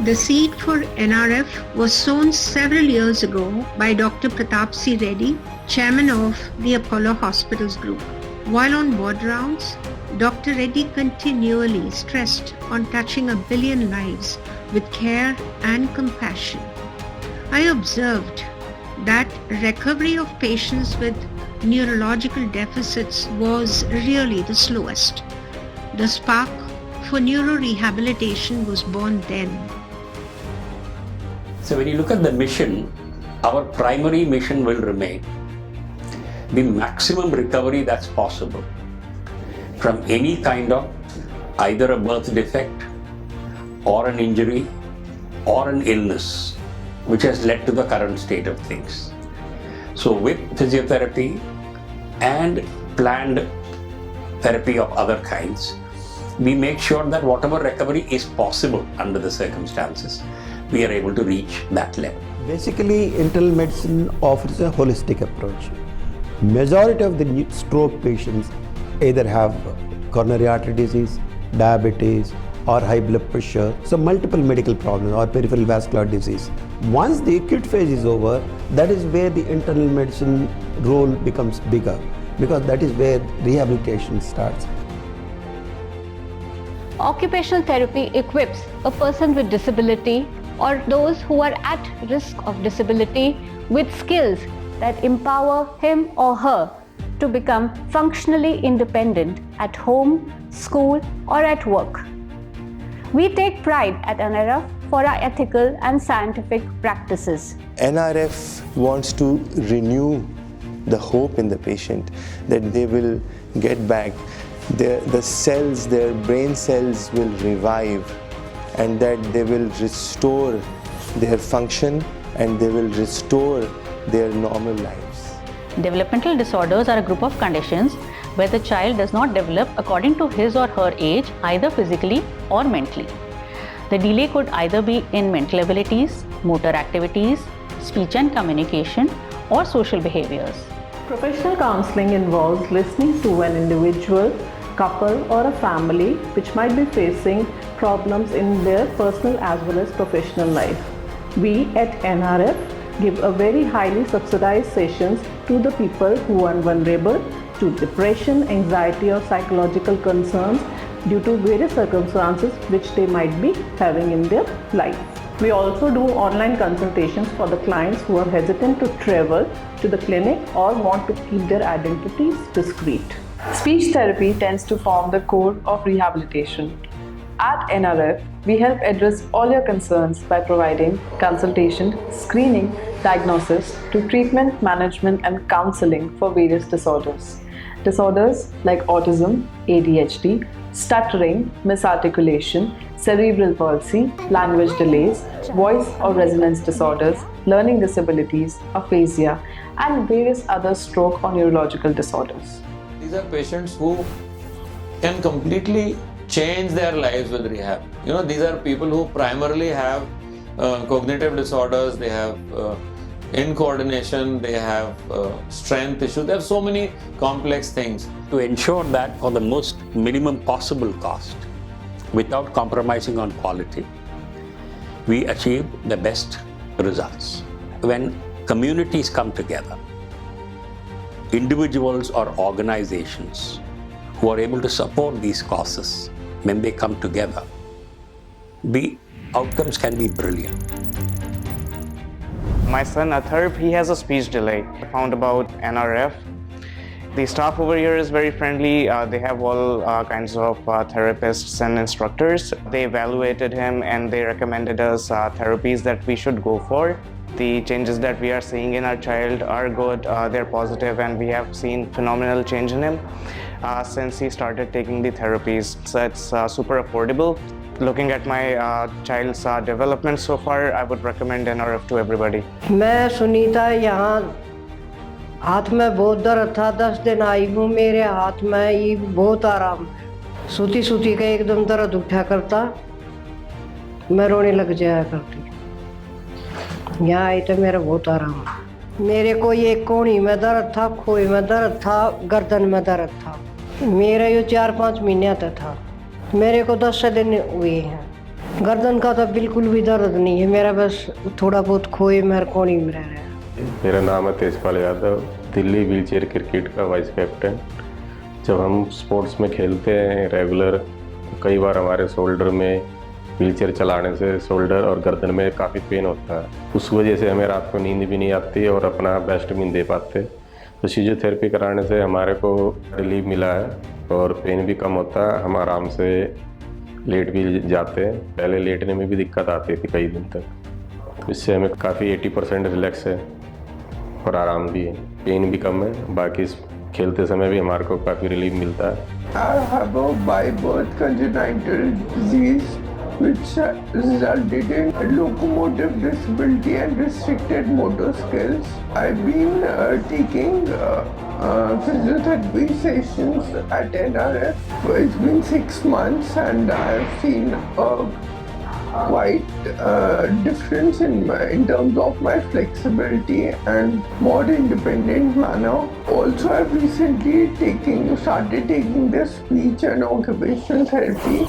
The seed for NRF was sown several years ago by Dr. Pratap C. Reddy, chairman of the Apollo Hospitals Group. While on ward rounds, Dr. Reddy continually stressed on touching 1 billion lives with care and compassion. I observed that recovery of patients with neurological deficits was really the slowest. The spark for neurorehabilitation was born then. So when you look at the mission, our primary mission will remain the maximum recovery that's possible from any kind of either a birth defect or an injury or an illness which has led to the current state of things. So with physiotherapy and planned therapy of other kinds, we make sure that whatever recovery is possible under the circumstances, we are able to reach that level. Basically, internal medicine offers a holistic approach. Majority of the stroke patients either have coronary artery disease, diabetes, or high blood pressure, so multiple medical problems or peripheral vascular disease. Once the acute phase is over, that is where the internal medicine role becomes bigger, because that is where rehabilitation starts. Occupational therapy equips a person with disability or those who are at risk of disability with skills that empower him or her to become functionally independent at home, school, or at work. We take pride at NRF for our ethical and scientific practices. NRF wants to renew the hope in the patient that they will get back. The cells, their brain cells will revive, and that they will restore their function and they will restore their normal lives. Developmental disorders are a group of conditions where the child does not develop according to his or her age, either physically or mentally. The delay could either be in mental abilities, motor activities, speech and communication, or social behaviors. Professional counseling involves listening to an individual, couple, or a family which might be facing problems in their personal as well as professional life. We at NRF give a very highly subsidized sessions to the people who are vulnerable to depression, anxiety, or psychological concerns due to various circumstances which they might be having in their life. We also do online consultations for the clients who are hesitant to travel to the clinic or want to keep their identities discreet. Speech therapy tends to form the core of rehabilitation. At NRF, we help address all your concerns by providing consultation, screening, diagnosis to treatment, management, and counseling for various disorders. Disorders like autism, ADHD, stuttering, misarticulation, cerebral palsy, language delays, voice or resonance disorders, learning disabilities, aphasia, and various other stroke or neurological disorders. These are patients who can completely change their lives with rehab. These are people who primarily have cognitive disorders, they have incoordination, they have strength issues, they have so many complex things. To ensure that for the most minimum possible cost, without compromising on quality, we achieve the best results. When communities come together, individuals or organizations who are able to support these causes, when they come together, the outcomes can be brilliant. My son Atharv, he has a speech delay. I found about NRF. The staff over here is very friendly. They have all kinds of therapists and instructors. They evaluated him and they recommended us therapies that we should go for. The changes that we are seeing in our child are good, they're positive, and we have seen phenomenal change in him since he started taking the therapies. So it's super affordable. Looking at my child's development so far, I would recommend NRF to everybody. मैं सुनीता यहाँ हाथ में बहुत दर्द था, 10 दिन आई हूँ, मेरे हाथ में ये बहुत आराम, सूती सूती का एकदम दर्द उठा करता, मैं रोने लग जाया करती। यहाँ आई तो मेरा बहुत आराम। मेरे को ये कोहनी में दर्द था, खोई में दर्द था, गर्दन में दर्द था। मेरा ये 4-5 महीने आता था। मेरे को 10 दिन हुए हैं। गर्दन का तो बिल्कुल भी दर्द नहीं है मेरा, बस थोड़ा बहुत खोए मेरे कोनी में रह रहा है। मेरा नाम है तेजपाल यादव, दिल्ली व्हीलचेयर क्रिकेट का वाइस कैप्टन। जब हम स्पोर्ट्स में खेलते हैं रेगुलर, कई बार हमारे शोल्डर में व्हीलचेयर चलाने से शोल्डर और गर्दन में काफ़ी पेन होता है। उस वजह से हमें रात को नींद भी नहीं आती और अपना बेस्ट भी नहीं दे पाते। तो फिजियोथेरेपी कराने से हमारे को रिलीफ मिला है और पेन भी कम होता है, हम आराम से लेट भी जाते हैं। पहले लेटने में भी दिक्कत आती थी कई दिन तक, इससे हमें काफ़ी 80% रिलैक्स है और आराम भी है, पेन भी कम है। बाकी खेलते समय भी हमारे को काफ़ी रिलीफ मिलता है। I have a by birth congenital disease which resulted in locomotive disability and restricted motor skills. I've been taking physiotherapy sessions at NRF. It's been 6 months and I've seen a quite difference in terms of my flexibility and more independent manner. Also, I've recently started taking this speech and occupational therapy.